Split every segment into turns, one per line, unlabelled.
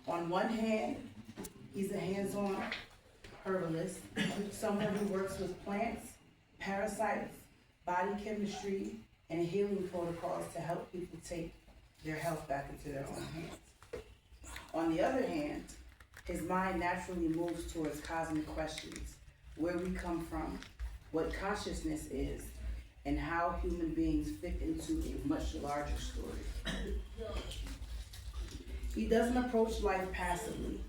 On one hand, he's a hands-on herbalist, someone who works with plants, parasites, body chemistry, and healing protocols to help people take their health back into their own hands. On the other hand, his mind naturally moves towards cosmic questions, where we come from, what consciousness is, and how human beings fit into a much larger story. He doesn't approach life passively.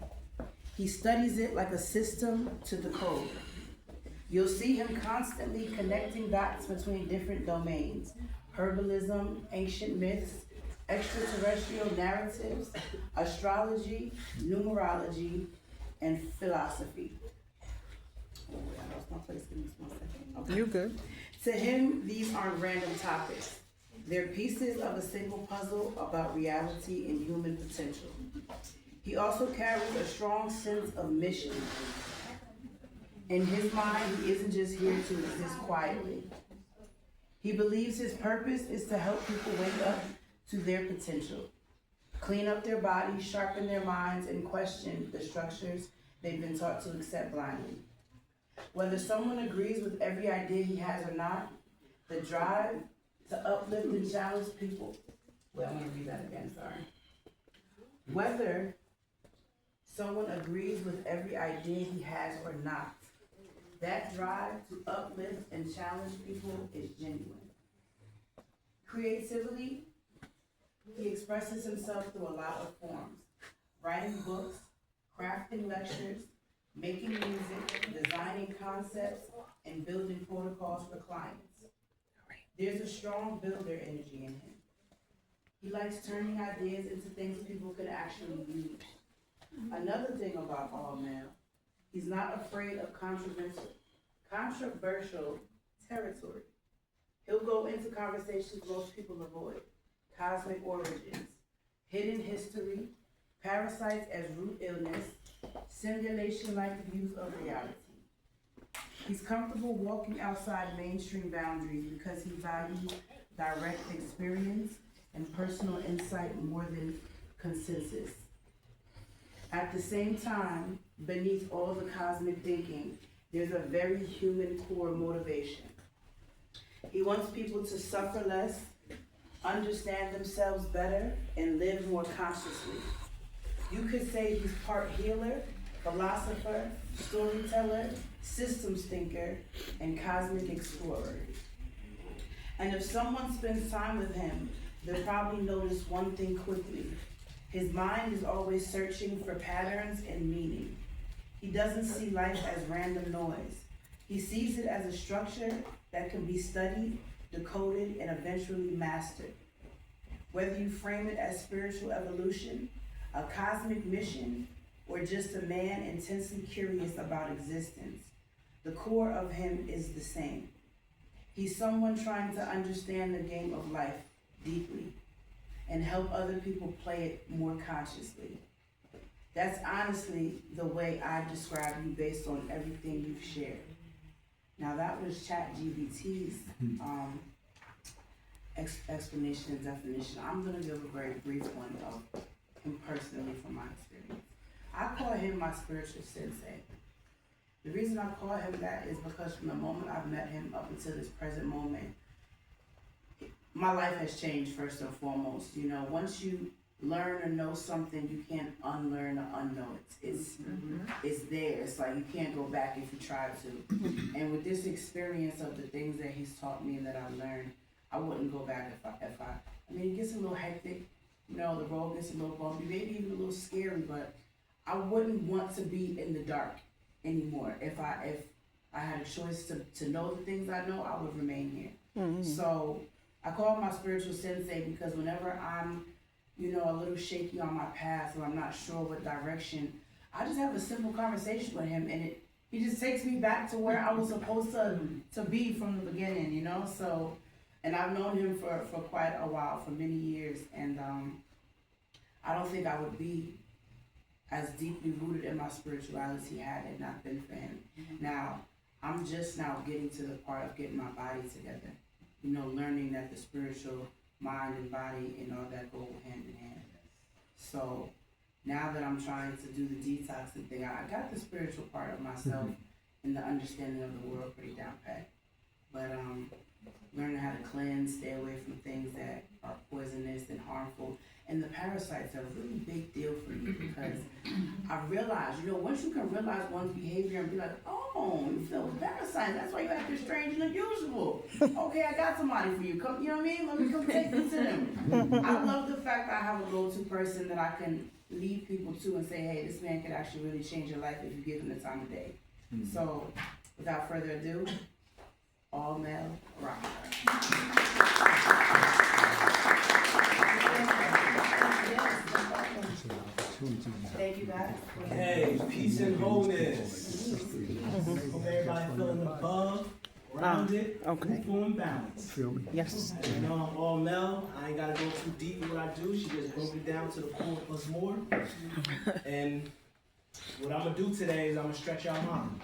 He studies it like a system to the code. You'll see him constantly connecting dots between different domains: herbalism, ancient myths, extraterrestrial narratives, astrology, numerology, and philosophy. Oh, I lost my place. Give me just 1 second. Okay.
You good?
To him, these aren't random topics. They're pieces of a single puzzle about reality and human potential. He also carries a strong sense of mission. In his mind, he isn't just here to exist quietly. He believes his purpose is to help people wake up to their potential, clean up their bodies, sharpen their minds, and question the structures they've been taught to accept blindly. Whether someone agrees with every idea he has or not, the drive to uplift and challenge people. Well, I'm going to read that again, sorry. Whether someone agrees with every idea he has or not, that drive to uplift and challenge people is genuine. Creatively, he expresses himself through a lot of forms: writing books, crafting lectures, making music, designing concepts, and building protocols for clients. There's a strong builder energy in him. He likes turning ideas into things people can actually use. Another thing about All Male, he's not afraid of controversial territory. He'll go into conversations most people avoid: cosmic origins, hidden history, parasites as root illness, simulation-like views of reality. He's comfortable walking outside mainstream boundaries because he values direct experience and personal insight more than consensus. At the same time, beneath all the cosmic thinking, there's a very human core motivation. He wants people to suffer less, understand themselves better, and live more consciously. You could say he's part healer, philosopher, storyteller, systems thinker, and cosmic explorer. And if someone spends time with him, they'll probably notice one thing quickly. His mind is always searching for patterns and meaning. He doesn't see life as random noise. He sees it as a structure that can be studied, decoded, and eventually mastered. Whether you frame it as spiritual evolution, a cosmic mission, or just a man intensely curious about existence, the core of him is the same. He's someone trying to understand the game of life deeply and help other people play it more consciously. That's honestly the way I describe you based on everything you've shared. Now that was ChatGPT's explanation and definition. I'm gonna give a very brief one of him personally from my experience. I call him my spiritual sensei. The reason I call him that is because from the moment I've met him up until this present moment, my life has changed first and foremost. You know, once you learn or know something, you can't unlearn or unknow it. It's there. It's like you can't go back if you try to. And with this experience of the things that he's taught me and that I've learned, I wouldn't go back if I mean, it gets a little hectic, you know, the road gets a little bumpy, maybe even a little scary, but I wouldn't want to be in the dark anymore. If I had a choice to know the things I know, I would remain here. So I call him my spiritual sensei because whenever I'm, you know, a little shaky on my path or I'm not sure what direction, I just have a simple conversation with him and he just takes me back to where I was supposed to be from the beginning, you know? So, and I've known him for quite a while, for many years, and I don't think I would be as deeply rooted in my spirituality had it not been for him. Now, I'm just now getting to the part of getting my body together, you know, learning that the spiritual mind and body and all that go hand in hand. So Now that I'm trying to do the detoxing thing, I got the spiritual part of myself and the understanding of the world pretty down pat. But learning how to cleanse, stay away from things that are poisonous and harmful. And the parasites are a really big deal for me because I realized, once you can realize one's behavior and be like, oh, you feel parasites, that's why you acting strange and unusual. Okay, I got somebody for you. Come, you know what I mean? Let me come take this to them. I love the fact that I have a go-to person that I can lead people to and say, hey, this man could actually really change your life if you give him the time of day. So, without further ado, all male rock. Thank you guys.
Hey, peace and wholeness. Hope everybody feeling above, rounded, fruitful, and balanced.
Yes.
You know, I'm all Mel. I ain't gotta go too deep in what I do. She just broke it down to the core plus more. And what I'm gonna do today is I'm gonna stretch y'all mind.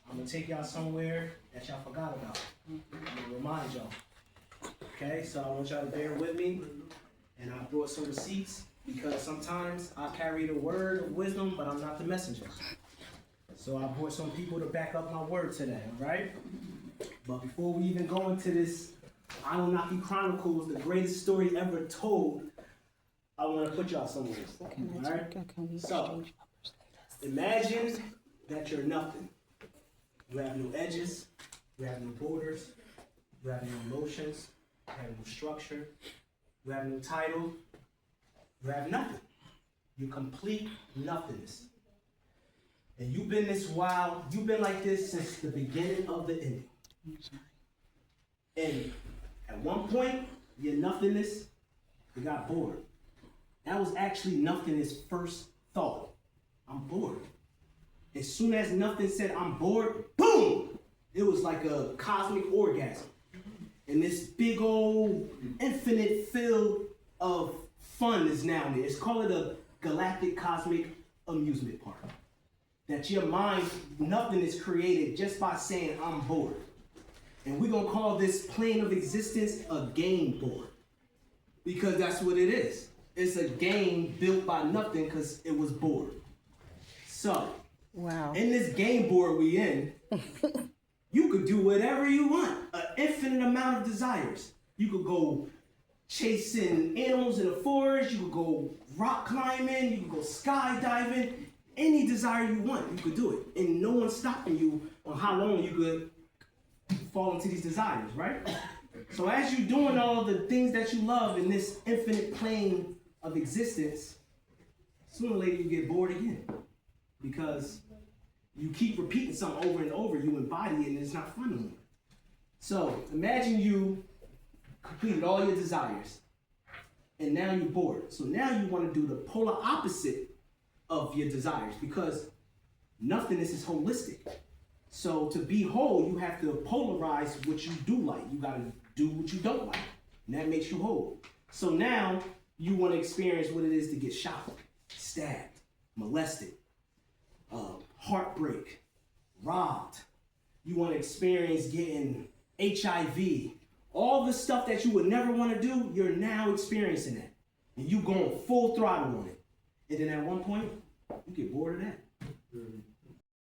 I'm gonna take y'all somewhere that y'all forgot about. I'm gonna remind y'all. Okay, so I want y'all to bear with me. And I brought some receipts because sometimes I carry the word of wisdom, but I'm not the messenger. So I brought some people to back up my word today, all right? But before we even go into this Annunaki Chronicles, the greatest story ever told, I want to put y'all somewhere, all right? So, imagine that you're nothing. You have no edges, you have no borders, you have no emotions, you have no structure, you have no title, you have nothing. You complete nothingness. And you've been like this since the beginning of the ending. And at one point, your nothingness, you got bored. That was actually nothingness' first thought. I'm bored. As soon as nothing said I'm bored, boom! It was like a cosmic orgasm. And this big old infinite field of fun is now there. It's called a galactic cosmic amusement park. That your mind, nothing is created just by saying I'm bored. And we're gonna call this plane of existence a game board. Because that's what it is. It's a game built by nothing because it was bored. So, in this game board we in, you could do whatever you want. An infinite amount of desires. You could go chasing animals in the forest. You could go rock climbing. You could go skydiving. Any desire you want, you could do it. And no one's stopping you on how long you could fall into these desires, right? So as you're doing all the things that you love in this infinite plane of existence, sooner or later you get bored again. Because you keep repeating something over and over, you embody it and it's not fun anymore. So imagine you completed all your desires and now you're bored. So now you want to do the polar opposite of your desires because nothingness is holistic. So to be whole, you have to polarize what you do like. You got to do what you don't like. And that makes you whole. So now you want to experience what it is to get shot, stabbed, molested, heartbreak, robbed. You want to experience getting HIV. All the stuff that you would never want to do, you're now experiencing that. And you going full throttle on it. And then at one point, you get bored of that.